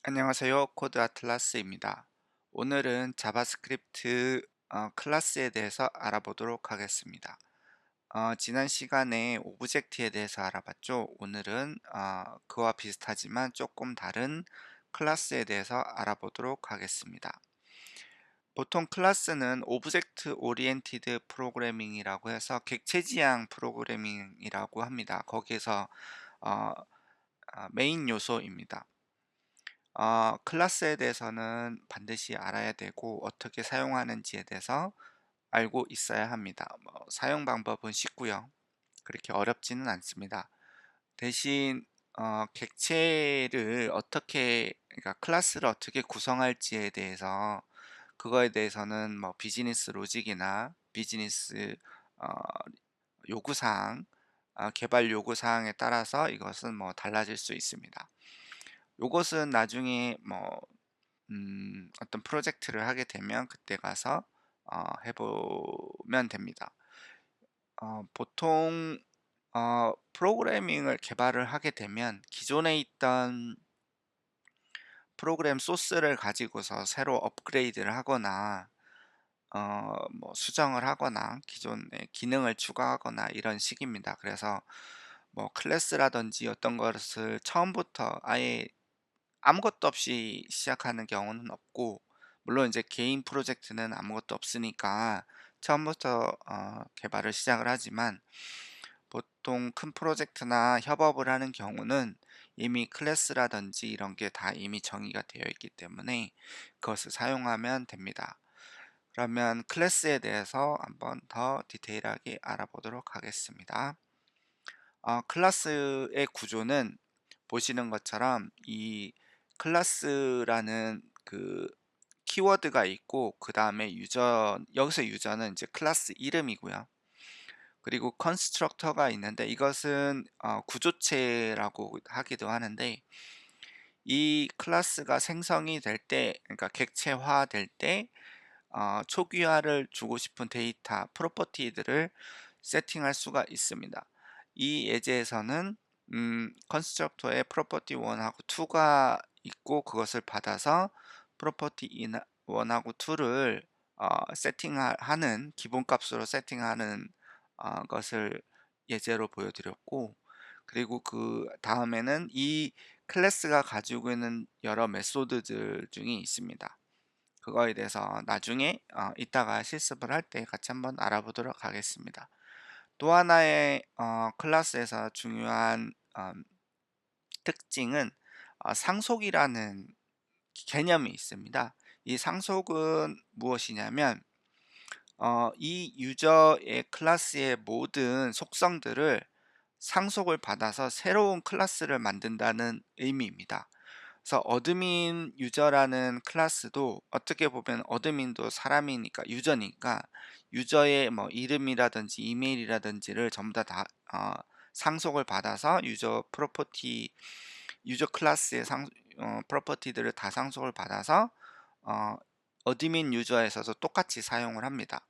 안녕하세요. 코드 아틀라스입니다. 오늘은 자바스크립트 클래스에 대해서 알아보도록 하겠습니다. 지난 시간에 오브젝트에 대해서 알아봤죠. 오늘은 그와 비슷하지만 조금 다른 클래스에 대해서 알아보도록 하겠습니다. 보통 클래스는 오브젝트 오리엔티드 프로그래밍이라고 해서 객체지향 프로그래밍이라고 합니다. 거기에서 어, 메인 요소입니다. 클래스에 대해서는 반드시 알아야 되고 어떻게 사용하는지에 대해서 알고 있어야 합니다. 사용 방법은 쉽고요. 그렇게 어렵지는 않습니다. 대신 객체를 어떻게, 그러니까 클래스를 어떻게 구성할지에 대해서, 그거에 대해서는 비즈니스 로직이나 비즈니스 어, 요구사항, 개발 요구사항에 따라서 이것은 달라질 수 있습니다. 요것은 나중에 어떤 프로젝트를 하게 되면 그때 가서 해보면 됩니다. 보통 프로그래밍을 개발을 하게 되면 기존에 있던 프로그램 소스를 가지고서 새로 업그레이드를 하거나 수정을 하거나 기존의 기능을 추가하거나 이런 식입니다. 그래서 클래스라든지 어떤 것을 처음부터 아예 아무것도 없이 시작하는 경우는 없고, 물론 이제 개인 프로젝트는 아무것도 없으니까 처음부터 개발을 시작을 하지만, 보통 큰 프로젝트나 협업을 하는 경우는 이미 클래스라든지 이런 게 다 이미 정의가 되어 있기 때문에 그것을 사용하면 됩니다. 그러면 클래스에 대해서 한번 더 디테일하게 알아보도록 하겠습니다. 클래스의 구조는 보시는 것처럼 이 클래스라는 그 키워드가 있고, 그 다음에 여기서 유저는 이제 클래스 이름이고요. 그리고 컨스트럭터가 있는데, 이것은 구조체라고 하기도 하는데, 이 클래스가 생성이 될 때, 그러니까 객체화 될 때 초기화를 주고 싶은 데이터 프로퍼티들을 세팅할 수가 있습니다. 이 예제에서는 컨스트럭터에 프로퍼티 1하고 2가 있고, 그것을 받아서 프로퍼티 1하고 2를 세팅하는 기본값으로 세팅하는 것을 예제로 보여드렸고, 그리고 그 다음에는 이 클래스가 가지고 있는 여러 메소드들 중에 있습니다. 그거에 대해서 나중에 이따가 실습을 할 때 같이 한번 알아보도록 하겠습니다. 또 하나의 클래스에서 중요한 특징은 상속이라는 개념이 있습니다. 이 상속은 무엇이냐면 이 유저의 클래스의 모든 속성들을 상속을 받아서 새로운 클래스를 만든다는 의미입니다. 그래서 어드민 유저라는 클래스도 어떻게 보면 어드민도 사람이니까, 유저니까 유저의 이름이라든지 이메일이라든지를 전부 다 상속을 받아서 유저 클래스의 프로퍼티들을 다 상속을 받아서 어, 어드민 유저에서도 똑같이 사용을 합니다.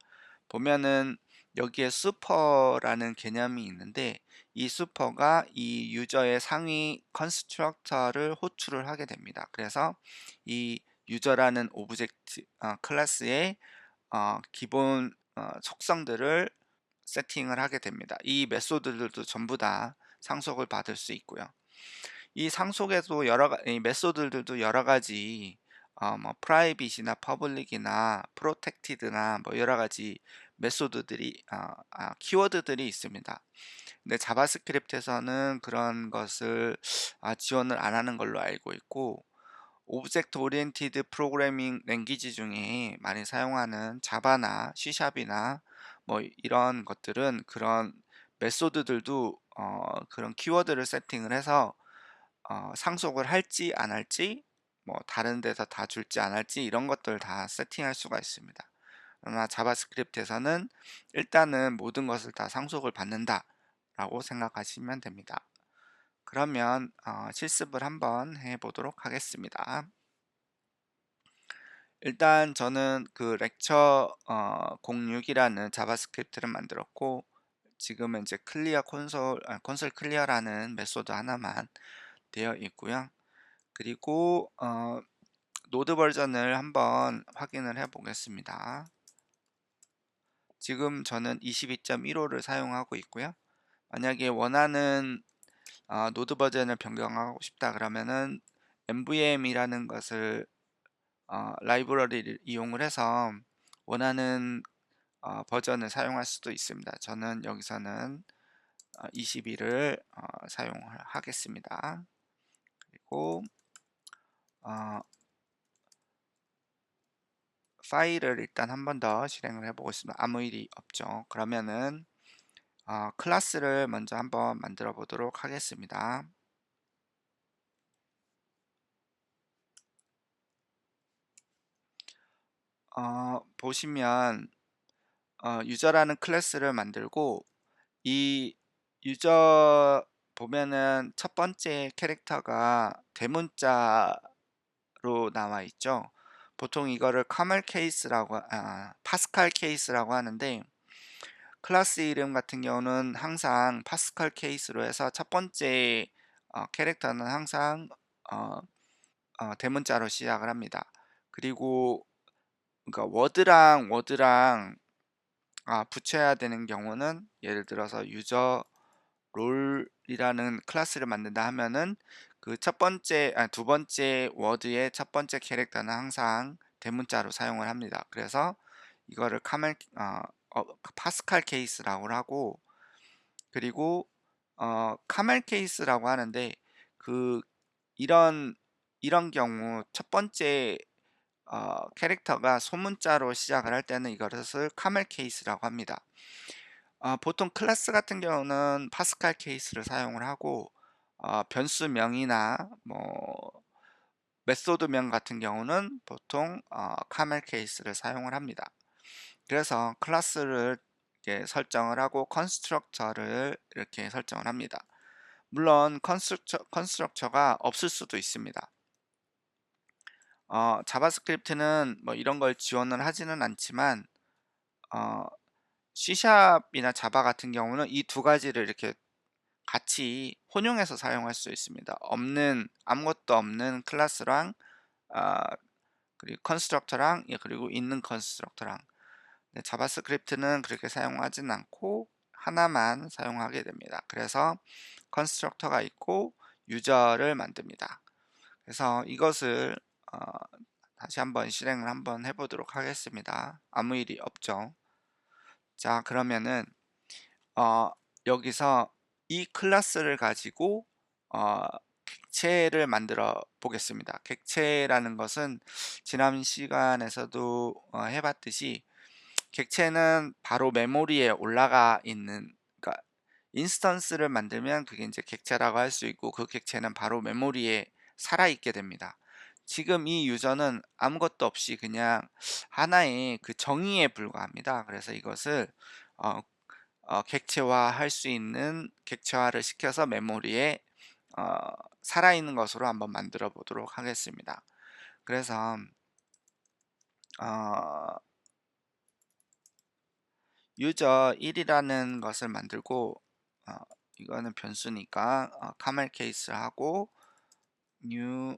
보면은 여기에 슈퍼라는 개념이 있는데, 이 슈퍼가 이 유저의 상위 컨스트럭터를 호출을 하게 됩니다. 그래서 이 유저라는 오브젝트 클래스의 기본 속성들을 세팅을 하게 됩니다. 이 메소드들도 전부 다 상속을 받을 수 있고요. 이 상속에도 이 메소드들도 여러 가지 프라이빗이나 퍼블릭이나 프로텍티드나 여러 가지 메소드들이 키워드들이 있습니다. 근데 자바스크립트에서는 그런 것을 지원을 안 하는 걸로 알고 있고, 오브젝트 오리엔티드 프로그래밍 랭귀지 중에 많이 사용하는 자바나 C샵이나 이런 것들은 그런 메소드들도 그런 키워드를 세팅을 해서 상속을 할지 안 할지, 다른 데서 다 줄지 안 할지, 이런 것들 다 세팅할 수가 있습니다. 그러나 자바스크립트에서는 일단은 모든 것을 다 상속을 받는다 라고 생각하시면 됩니다. 그러면 실습을 한번 해 보도록 하겠습니다. 일단 저는 그 렉처 06이라는 자바스크립트를 만들었고, 지금은 이제 클리어 콘솔 클리어라는 메소드 하나만 되어 있고요. 그리고 노드 버전을 한번 확인을 해 보겠습니다. 지금 저는 22.15를 사용하고 있고요. 만약에 원하는 노드 버전을 변경하고 싶다 그러면은 MVM이라는 것을 라이브러리를 이용을 해서 원하는 버전을 사용할 수도 있습니다. 저는 여기서는 22를 사용을 하겠습니다. 그리고 어, 파일을 일단 한 번 더 실행을 해 보겠습니다. 아무 일이 없죠. 그러면은 클래스를 먼저 한번 만들어 보도록 하겠습니다. 보시면 유저라는 클래스를 만들고 이 유저 보면은 첫 번째 캐릭터가 대문자로 나와 있죠. 보통 이거를 카멜 케이스라고 파스칼 케이스라고 하는데 클래스 이름 같은 경우는 항상 파스칼 케이스로 해서 첫 번째 캐릭터는 항상 어, 대문자로 시작을 합니다. 그리고 그러니까 워드랑 붙여야 되는 경우는 예를 들어서 유저 롤이라는 클래스를 만든다 하면은 그 첫 번째 두 번째 워드의 첫 번째 캐릭터는 항상 대문자로 사용을 합니다. 그래서 이거를 파스칼 케이스라고 하고 그리고 카멜 케이스라고 하는데 그 이런 경우 첫 번째 캐릭터가 소문자로 시작을 할 때는 이것을 카멜 케이스라고 합니다. 보통 클래스 같은 경우는 파스칼 케이스를 사용을 하고 변수명이나 뭐 메소드명 같은 경우는 보통 카멜 케이스를 사용을 합니다. 그래서 클래스를 이렇게 설정을 하고 컨스트럭처를 이렇게 설정을 합니다. 물론 컨스트럭처가 없을 수도 있습니다. 자바스크립트는 뭐 이런 걸 지원을 하지는 않지만 어, C샵이나 자바 같은 경우는 이 두 가지를 이렇게 같이 혼용해서 사용할 수 있습니다. 아무것도 없는 클래스랑 아, 그리고 컨스트럭터랑 그리고 있는 컨스트럭터랑 자바스크립트는 그렇게 사용하진 않고 하나만 사용하게 됩니다. 그래서 컨스트럭터가 있고 유저를 만듭니다. 그래서 이것을 어, 다시 한번 실행을 한번 해보도록 하겠습니다. 아무 일이 없죠. 자, 그러면은 어, 여기서 이 클래스를 가지고 어, 객체를 만들어 보겠습니다. 객체라는 것은 지난 시간에서도 해봤듯이 객체는 바로 메모리에 올라가 있는 그러니까 인스턴스를 만들면 그게 이제 객체라고 할 수 있고 그 객체는 바로 메모리에 살아 있게 됩니다. 지금 이 유저는 아무것도 없이 그냥 하나의 그 정의에 불과합니다. 그래서 이것을 어, 객체화할 수 있는 객체화를 시켜서 메모리에 어, 살아있는 것으로 한번 만들어 보도록 하겠습니다. 그래서 어, 유저 1이라는 것을 만들고 어, 이거는 변수니까 카멜 케이스 하고 new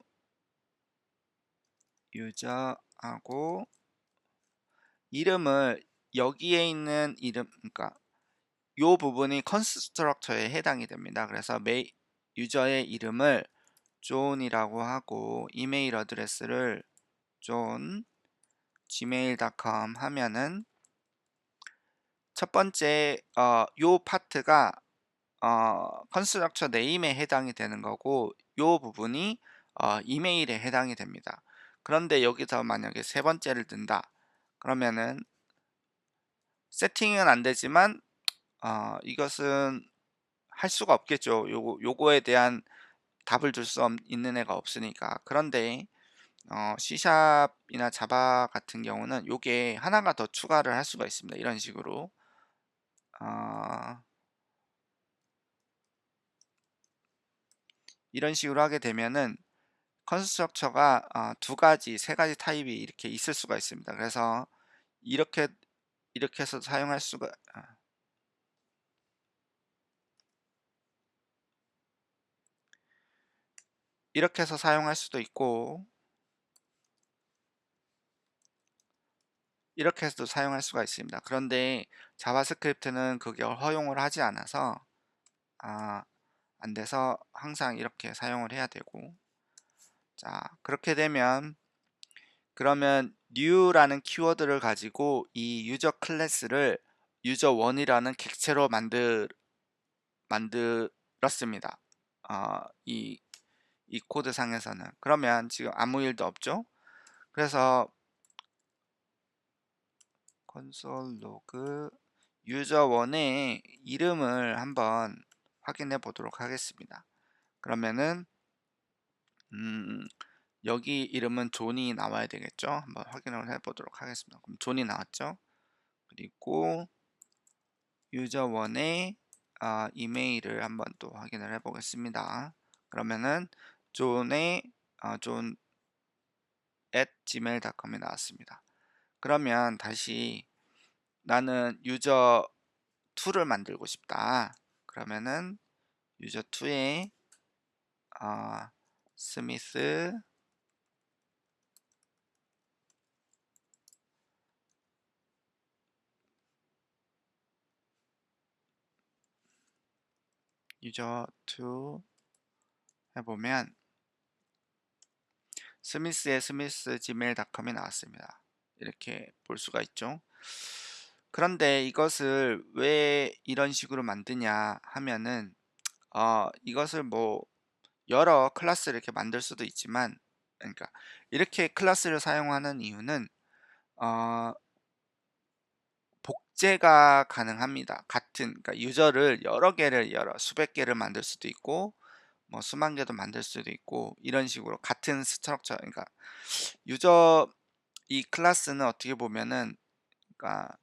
유저 하고 이름을 여기에 있는 이름 그러니까 요 부분이 컨스트럭터에 해당이 됩니다. 그래서 유저의 이름을 존이라고 하고 이메일 어드레스를 존 gmail.com 하면은 첫 번째 요 파트가 컨스트럭처 네임에 해당이 되는 거고 요 부분이 이메일에 해당이 됩니다. 그런데 여기서 만약에 세 번째를 든다 그러면은 세팅은 안 되지만 이것은 할 수가 없겠죠. 요거에 대한 답을 줄 수 있는 애가 없으니까. 그런데 C샵이나 자바 같은 경우는 요게 하나가 더 추가를 할 수가 있습니다. 이런 식으로 어, 이런 식으로 하게 되면은 컨스트럭처가 두 가지, 세 가지 타입이 이렇게 있을 수가 있습니다. 그래서 이렇게 해서 사용할 수가 이렇게 해서 사용할 수도 있고 이렇게 해서도 사용할 수가 있습니다. 그런데 자바스크립트는 그게 허용을 하지 않아서 아, 안 돼서 항상 이렇게 사용을 해야 되고, 자, 그렇게 되면 그러면 new라는 키워드를 가지고 이 유저 클래스를 user1이라는 객체로 만들었습니다. 이 코드 상에서는. 그러면 지금 아무 일도 없죠? 그래서 콘솔 로그 user1의 이름을 한번 확인해 보도록 하겠습니다. 그러면은 음, 여기 이름은 존이 나와야 되겠죠? 한번 확인을 해 보도록 하겠습니다. 그럼 존이 나왔죠? 그리고 유저1의 이메일을 한번 또 확인을 해 보겠습니다. 그러면은 존의 존 at gmail.com이 나왔습니다. 그러면 다시 나는 유저2를 만들고 싶다. 그러면은 유저2에 스미스 유저2 해보면 스미스의 스미스 gmail.com이 나왔습니다. 이렇게 볼 수가 있죠. 그런데 이것을 왜 이런 식으로 만드냐 하면은 이것을 뭐 여러 클래스를 이렇게 만들 수도 있지만, 그러니까 이렇게 클래스를 사용하는 이유는 어, 복제가 가능합니다. 그러니까 유저를 여러 개를 수백 개를 만들 수도 있고 뭐 수만 개도 만들 수도 있고 이런 식으로 같은 스트럭처, 그러니까 유저 이 클래스는 어떻게 보면은 그러니까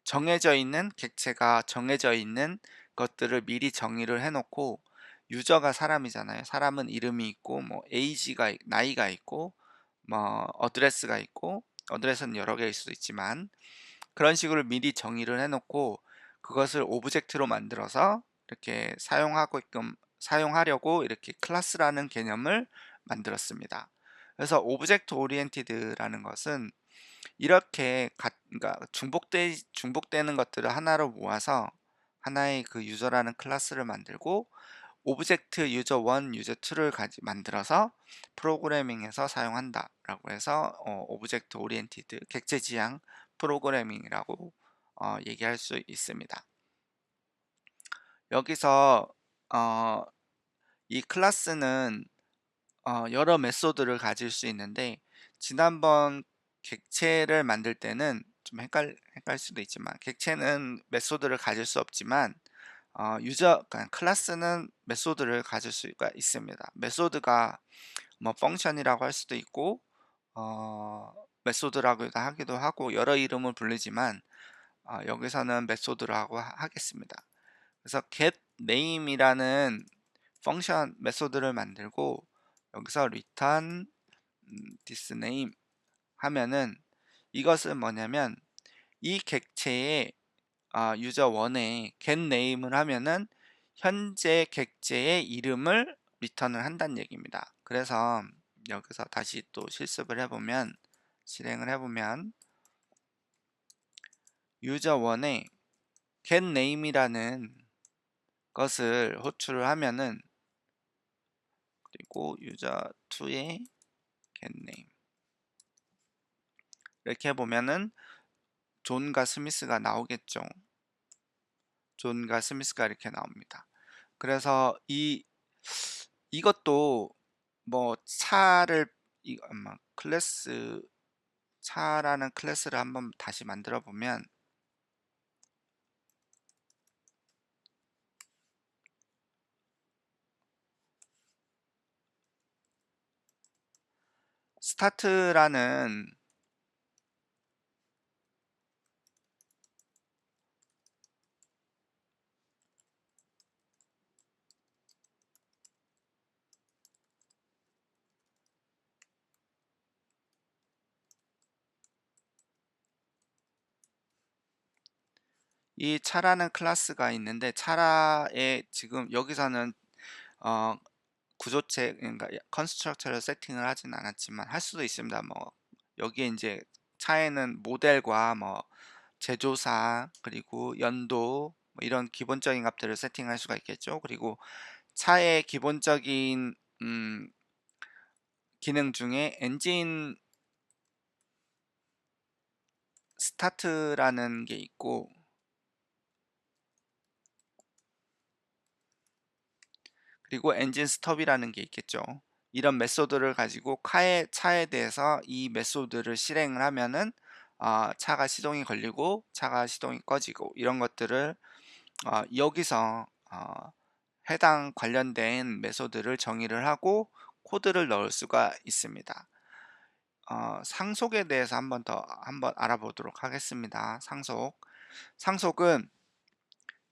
정해져 있는 객체가 정해져 있는 것들을 미리 정의를 해놓고, 유저가 사람이잖아요. 사람은 이름이 있고 뭐 에이지가 나이가 있고 뭐 어드레스가 있고, 어드레스는 여러 개일 수도 있지만 그런 식으로 미리 정의를 해놓고 그것을 오브젝트로 만들어서 이렇게 사용하려고 이렇게 클래스라는 개념을 만들었습니다. 그래서 오브젝트 오리엔티드라는 것은 이렇게 그러니까 중복되는 것들을 하나로 모아서 하나의 그 유저라는 클래스를 만들고 오브젝트 유저 1, 유저 2를 만들어서 프로그래밍에서 사용한다라고 해서 오브젝트 오리엔티드 객체 지향 프로그래밍이라고 얘기할 수 있습니다. 여기서 어, 이 클래스는 여러 메소드를 가질 수 있는데, 지난번 객체를 만들 때는 좀 헷갈 수도 있지만 객체는 메소드를 가질 수 없지만 그러니까 클래스는 메소드를 가질 수가 있습니다. 메소드가 뭐 펑션이라고 할 수도 있고 메소드라고 하기도 하고 여러 이름을 부르지만 여기서는 메소드라고 하겠습니다. 그래서 get name이라는 펑션 메소드를 만들고 여기서 return this name 하면은, 이것은 뭐냐면 이 객체의 유저 1에 get name을 하면은 현재 객체의 이름을 리턴을 한다는 얘기입니다. 그래서 여기서 다시 또 실행을 해보면 유저 1에 get name이라는 것을 호출을 하면은, 그리고 유저 2의 get name 이렇게 해보면은 존과 스미스가 나오겠죠. 존과 스미스가 이렇게 나옵니다. 그래서 이것도 뭐 클래스 차라는 클래스를 한번 다시 만들어 보면 스타트라는 이 차라는 클래스가 있는데, 차라에 지금 여기서는 어, 구조체 그러니까 컨스트럭처를 세팅을 하진 않았지만 할 수도 있습니다. 뭐 여기에 인제 차에는 모델과 뭐 제조사 그리고 연도 뭐 이런 기본적인 값들을 세팅할 수가 있겠죠. 그리고 차의 기본적인 기능 중에 엔진 스타트라는 게 있고 그리고 엔진 스톱이라는 게 있겠죠. 이런 메소드를 가지고 차에 대해서 이 메소드를 실행을 하면은 차가 시동이 걸리고 차가 시동이 꺼지고 이런 것들을 여기서 해당 관련된 메소드를 정의를 하고 코드를 넣을 수가 있습니다. 상속에 대해서 한번 알아보도록 하겠습니다. 상속은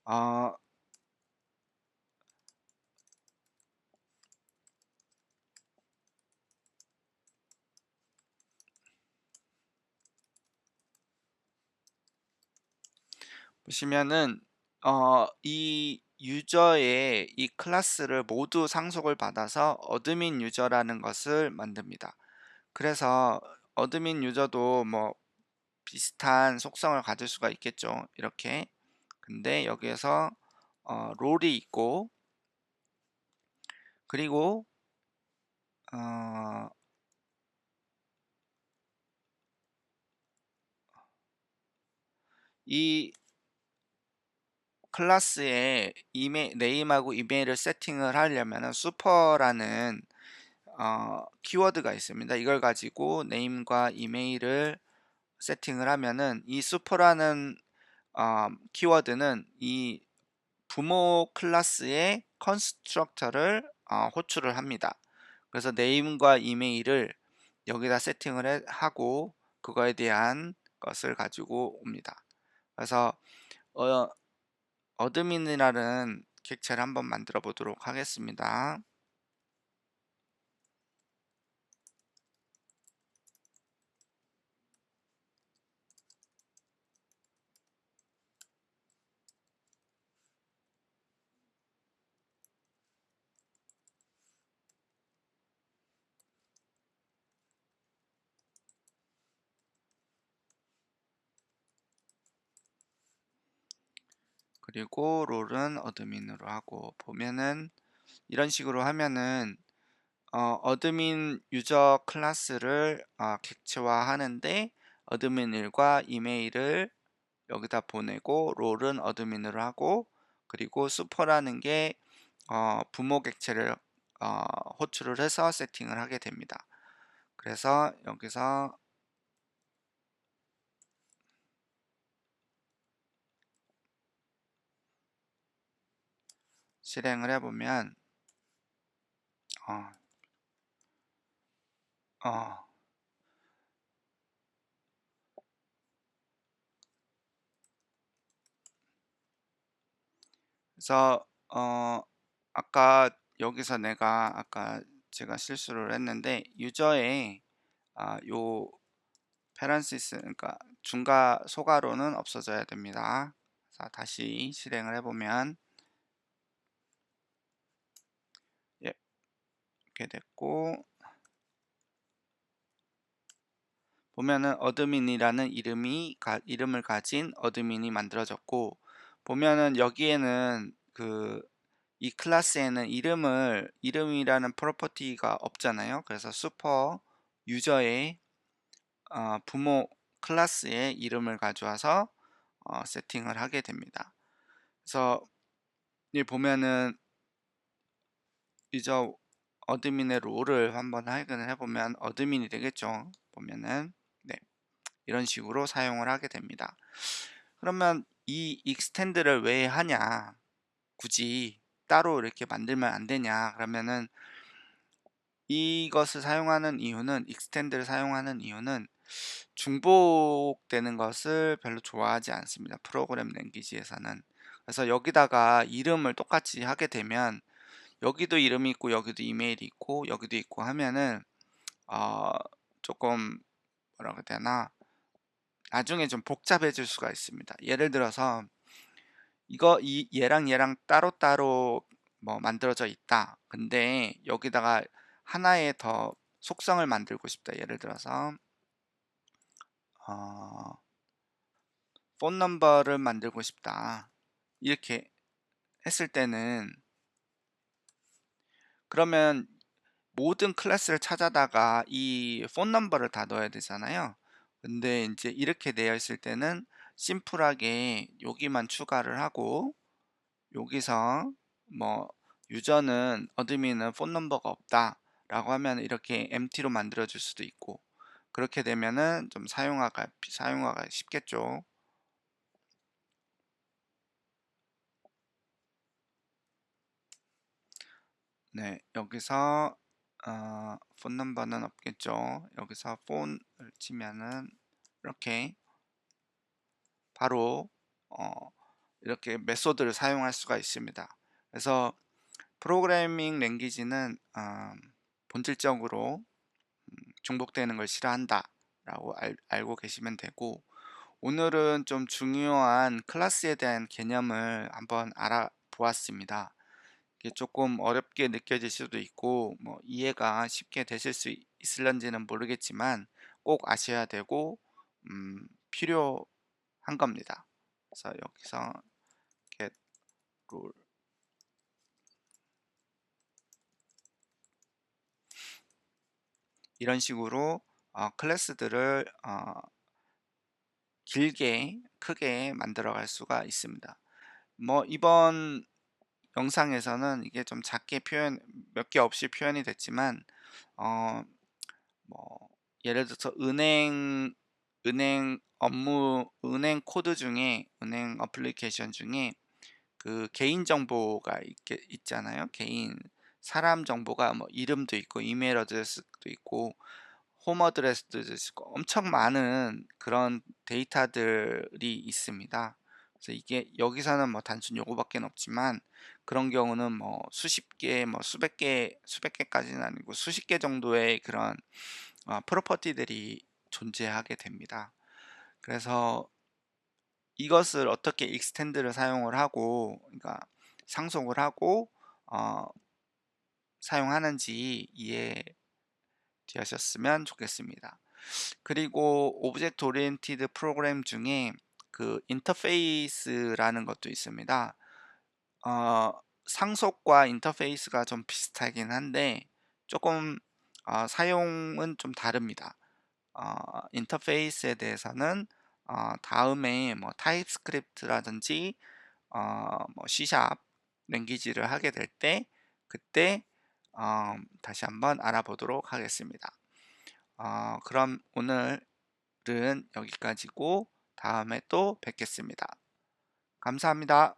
어, 보시면은 이 유저의 이 클래스를 모두 상속을 받아서 어드민 유저라는 것을 만듭니다. 그래서 어드민 유저도 뭐 비슷한 속성을 가질 수가 있겠죠. 이렇게. 근데 여기에서 롤이 있고 그리고 어, 이 클래스에 네임하고 이메일을 세팅을 하려면은 슈퍼라는 키워드가 있습니다. 이걸 가지고 네임과 이메일을 세팅을 하면은 이 슈퍼라는 키워드는 이 부모 클래스의 컨스트럭터를 호출을 합니다. 그래서 네임과 이메일을 여기다 하고 그거에 대한 것을 가지고 옵니다. 그래서 어, 어드민이라는 객체를 한번 만들어 보도록 하겠습니다. 그리고 롤은 어드민으로 하고 보면은 이런 식으로 하면은 어드민 유저 클래스를 객체화하는데 어드민 일과 이메일을 여기다 보내고 롤은 어드민으로 하고 그리고 슈퍼라는 게 부모 객체를 호출을 해서 세팅을 하게 됩니다. 그래서 여기서 실행을 해보면 어, 어, 그래서 아까 여기서 아까 제가 실수를 했는데 유저의 요 페란시스 그러니까 중과 소가로는 없어져야 됩니다. 자, 다시 실행을 해보면 예, 이렇게 됐고 보면은 어드민이라는 이름을 가진 어드민이 만들어졌고 보면은 여기에는 이 클래스에는 이름이라는 프로퍼티가 없잖아요. 그래서 슈퍼 유저의 부모 클래스의 이름을 가져와서 세팅을 하게 됩니다. 그래서 이 보면은 유저 어드민의 롤을 한번 확인을 해보면 어드민이 되겠죠. 보면은 네, 이런 식으로 사용을 하게 됩니다. 그러면 이 익스텐드를 왜 하냐? 굳이 따로 이렇게 만들면 안 되냐? 그러면은 이것을 사용하는 이유는 익스텐드를 사용하는 이유는 중복되는 것을 별로 좋아하지 않습니다. 프로그램 랭귀지에서는. 그래서 여기다가 이름을 똑같이 하게 되면 여기도 이름이 있고 여기도 이메일이 있고 여기도 있고 하면은 어, 조금 뭐라고 해야 되나 나중에 좀 복잡해질 수가 있습니다. 예를 들어서 얘랑 얘랑 따로따로 뭐 만들어져 있다. 근데 여기다가 하나의 더 속성을 만들고 싶다. 예를 들어서 어, 폰 넘버를 만들고 싶다. 이렇게 했을 때는 그러면 모든 클래스를 찾아다가 이 폰 넘버를 다 넣어야 되잖아요. 근데 이제 이렇게 되어 있을 때는 심플하게 여기만 추가를 하고 여기서 뭐 유저는 어드민은 폰 넘버가 없다 라고 하면 이렇게 empty로 만들어 줄 수도 있고, 그렇게 되면은 좀 사용화가 쉽겠죠. 네, 여기서 폰 넘버는 없겠죠. 여기서 폰을 치면은 이렇게 바로 어, 이렇게 메소드를 사용할 수가 있습니다. 그래서 프로그래밍 랭귀지는 본질적으로 중복되는 걸 싫어한다 라고 알고 계시면 되고, 오늘은 좀 중요한 클래스에 대한 개념을 한번 알아보았습니다. 이게 조금 어렵게 느껴질 수도 있고 뭐 이해가 쉽게 되실 수 있을런지는 모르겠지만 꼭 아셔야 되고 필요한 겁니다. 그래서 여기서 get rule 이런 식으로 클래스들을 길게 크게 만들어 갈 수가 있습니다. 뭐 이번 영상에서는 이게 좀 작게 몇 개 없이 표현이 됐지만 어, 뭐 예를 들어서 은행 코드 중에 은행 어플리케이션 중에 그 개인 정보가 있잖아요. 개인 사람 정보가 뭐 이름도 있고 이메일 어드레스도 있고 홈 어드레스도 있고 엄청 많은 그런 데이터들이 있습니다. 그래서 이게 여기서는 뭐 단순 요거밖에 없지만 그런 경우는 뭐 수십 개, 뭐 수백 개까지는 아니고 수십 개 정도의 그런 프로퍼티들이 존재하게 됩니다. 그래서 이것을 어떻게 익스텐드를 사용을 하고, 그러니까 상속을 하고 어, 사용하는지 이해되셨으면 좋겠습니다. 그리고 오브젝트 오리엔티드 프로그램 중에 그 인터페이스라는 것도 있습니다. 어, 상속과 인터페이스가 좀 비슷하긴 한데 조금 사용은 좀 다릅니다. 인터페이스에 대해서는 다음에 뭐 타입스크립트라든지 뭐 C샵 랭귀지를 하게 될 때 그때 다시 한번 알아보도록 하겠습니다. 그럼 오늘은 여기까지고 다음에 또 뵙겠습니다. 감사합니다.